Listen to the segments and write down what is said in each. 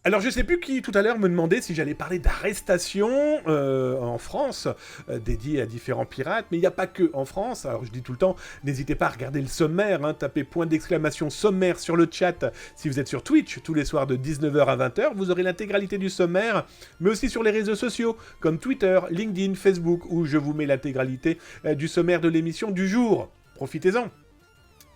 Alors je sais plus qui tout à l'heure me demandait si j'allais parler d'arrestation en France, dédiée à différents pirates, mais il n'y a pas que en France. Alors je dis tout le temps, n'hésitez pas à regarder le sommaire, tapez point d'exclamation sommaire sur le chat si vous êtes sur Twitch tous les soirs de 19h à 20h, vous aurez l'intégralité du sommaire, mais aussi sur les réseaux sociaux comme Twitter, LinkedIn, Facebook, où je vous mets l'intégralité du sommaire de l'émission du jour. Profitez-en.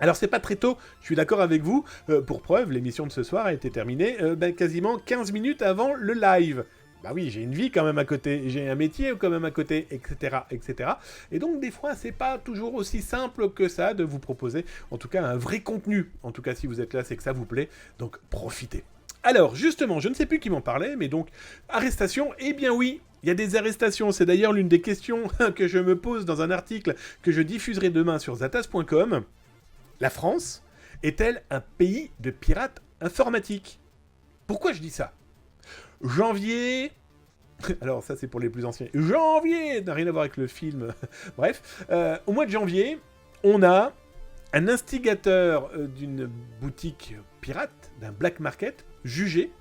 Alors c'est pas très tôt, je suis d'accord avec vous, pour preuve, l'émission de ce soir a été terminée quasiment 15 minutes avant le live. Bah oui, j'ai une vie quand même à côté, j'ai un métier quand même à côté, etc., etc. Et donc des fois, c'est pas toujours aussi simple que ça de vous proposer, en tout cas, un vrai contenu. En tout cas, si vous êtes là, c'est que ça vous plaît, donc profitez. Alors, justement, je ne sais plus qui m'en parlait, mais donc, arrestation, eh bien oui, il y a des arrestations, c'est d'ailleurs l'une des questions que je me pose dans un article que je diffuserai demain sur zatas.com. La France est-elle un pays de pirates informatiques? Pourquoi je dis ça? Janvier... Alors ça c'est pour les plus anciens. Janvier n'a rien à voir avec le film. Bref, au mois de janvier, on a un instigateur d'une boutique pirate, d'un black market, jugé,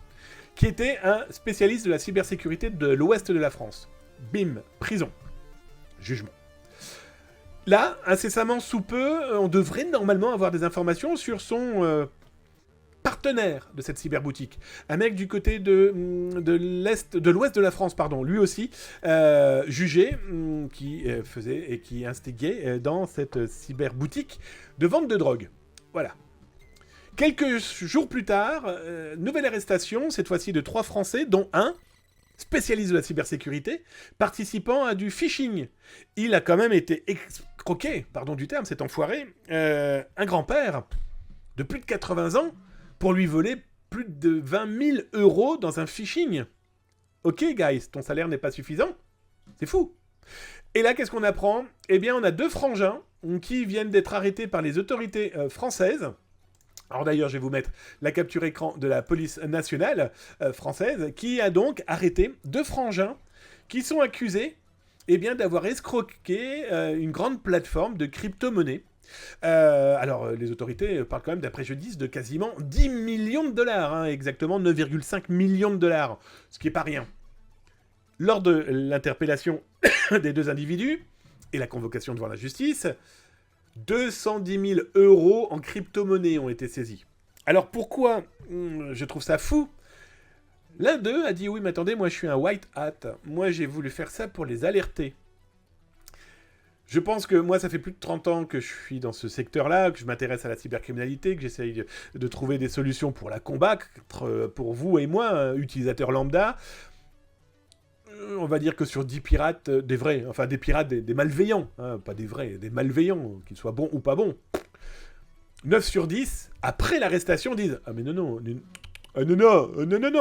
qui était un spécialiste de la cybersécurité de l'ouest de la France. Bim, prison. Jugement. Là, incessamment sous peu, on devrait normalement avoir des informations sur son partenaire de cette cyberboutique. Un mec du côté de l'ouest de la France, pardon, lui aussi, jugé, qui faisait et qui instiguait dans cette cyberboutique de vente de drogue. Voilà. Quelques jours plus tard, nouvelle arrestation, cette fois-ci de 3 Français, dont un spécialiste de la cybersécurité, participant à du phishing. Il a quand même été escroqué, pardon du terme, cet enfoiré, un grand-père de plus de 80 ans pour lui voler plus de 20 000 euros dans un phishing. Ok, guys, ton salaire n'est pas suffisant? C'est fou. Et là, qu'est-ce qu'on apprend? Eh bien, on a 2 frangins qui viennent d'être arrêtés par les autorités françaises. Alors d'ailleurs, je vais vous mettre la capture écran de la police nationale française, qui a donc arrêté 2 frangins qui sont accusés d'avoir escroqué une grande plateforme de crypto-monnaie. Alors, les autorités parlent quand même d'un préjudice de quasiment 10 millions de dollars, exactement 9,5 millions de dollars, ce qui n'est pas rien. Lors de l'interpellation des 2 individus et la convocation devant la justice, 210 000 euros en crypto-monnaie ont été saisis. Alors pourquoi je trouve ça fou? L'un d'eux a dit oui, mais attendez, moi je suis un white hat. Moi j'ai voulu faire ça pour les alerter. Je pense que moi ça fait plus de 30 ans que je suis dans ce secteur-là, que je m'intéresse à la cybercriminalité, que j'essaye de trouver des solutions pour la combattre, pour vous et moi, utilisateurs lambda. On va dire que sur 10 pirates, des vrais, enfin des pirates, des malveillants, pas des vrais, des malveillants, qu'ils soient bons ou pas bons, 9 sur 10, après l'arrestation, disent « Ah mais non,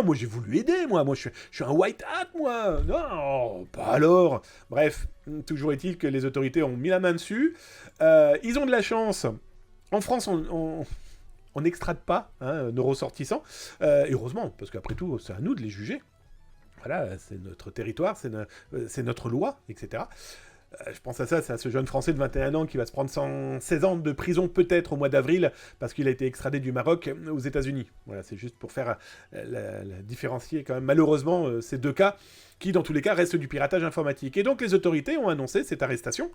moi j'ai voulu aider, moi je suis un white hat, moi, non, pas alors !» Bref, toujours est-il que les autorités ont mis la main dessus, ils ont de la chance, en France on n'extrade pas nos ressortissants, et heureusement, parce qu'après tout, c'est à nous de les juger. Voilà, c'est notre territoire, c'est notre loi, etc. Je pense à ça, c'est à ce jeune Français de 21 ans qui va se prendre 116 ans de prison peut-être au mois d'avril parce qu'il a été extradé du Maroc aux États-Unis. Voilà, c'est juste pour faire la différencier quand même malheureusement ces 2 cas qui dans tous les cas restent du piratage informatique. Et donc les autorités ont annoncé cette arrestation.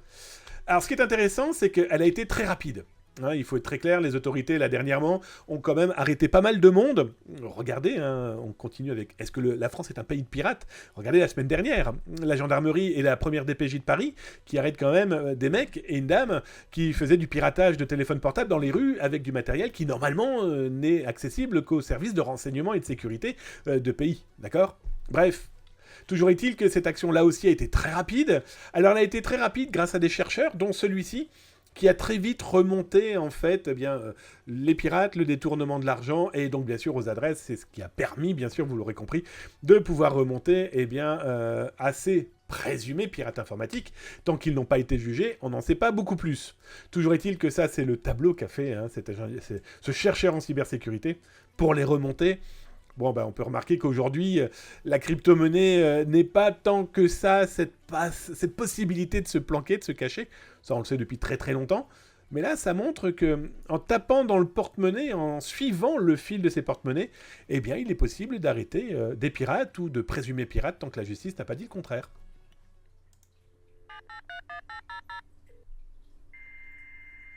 Alors ce qui est intéressant, c'est qu'elle a été très rapide. Il faut être très clair, les autorités, là, dernièrement, ont quand même arrêté pas mal de monde. Regardez, on continue avec... Est-ce que la France est un pays de pirates? Regardez la semaine dernière, la gendarmerie et la première DPJ de Paris qui arrêtent quand même des mecs et une dame qui faisaient du piratage de téléphone portable dans les rues avec du matériel qui, normalement, n'est accessible qu'aux services de renseignement et de sécurité de pays. D'accord? Bref. Toujours est-il que cette action-là aussi a été très rapide. Alors, elle a été très rapide grâce à des chercheurs, dont celui-ci, qui a très vite remonté, en fait, les pirates, le détournement de l'argent, et donc, bien sûr, aux adresses. C'est ce qui a permis, bien sûr, vous l'aurez compris, de pouvoir remonter, à ces présumés pirates informatiques. Tant qu'ils n'ont pas été jugés, on n'en sait pas beaucoup plus. Toujours est-il que ça, c'est le tableau qu'a fait ce chercheur en cybersécurité pour les remonter. Bon, on peut remarquer qu'aujourd'hui, la crypto-monnaie n'est pas tant que ça, cette possibilité de se planquer, de se cacher. Ça, on le sait depuis très très longtemps. Mais là, ça montre que en tapant dans le porte-monnaie, en suivant le fil de ces porte-monnaies, eh bien, il est possible d'arrêter des pirates ou de présumés pirates tant que la justice n'a pas dit le contraire.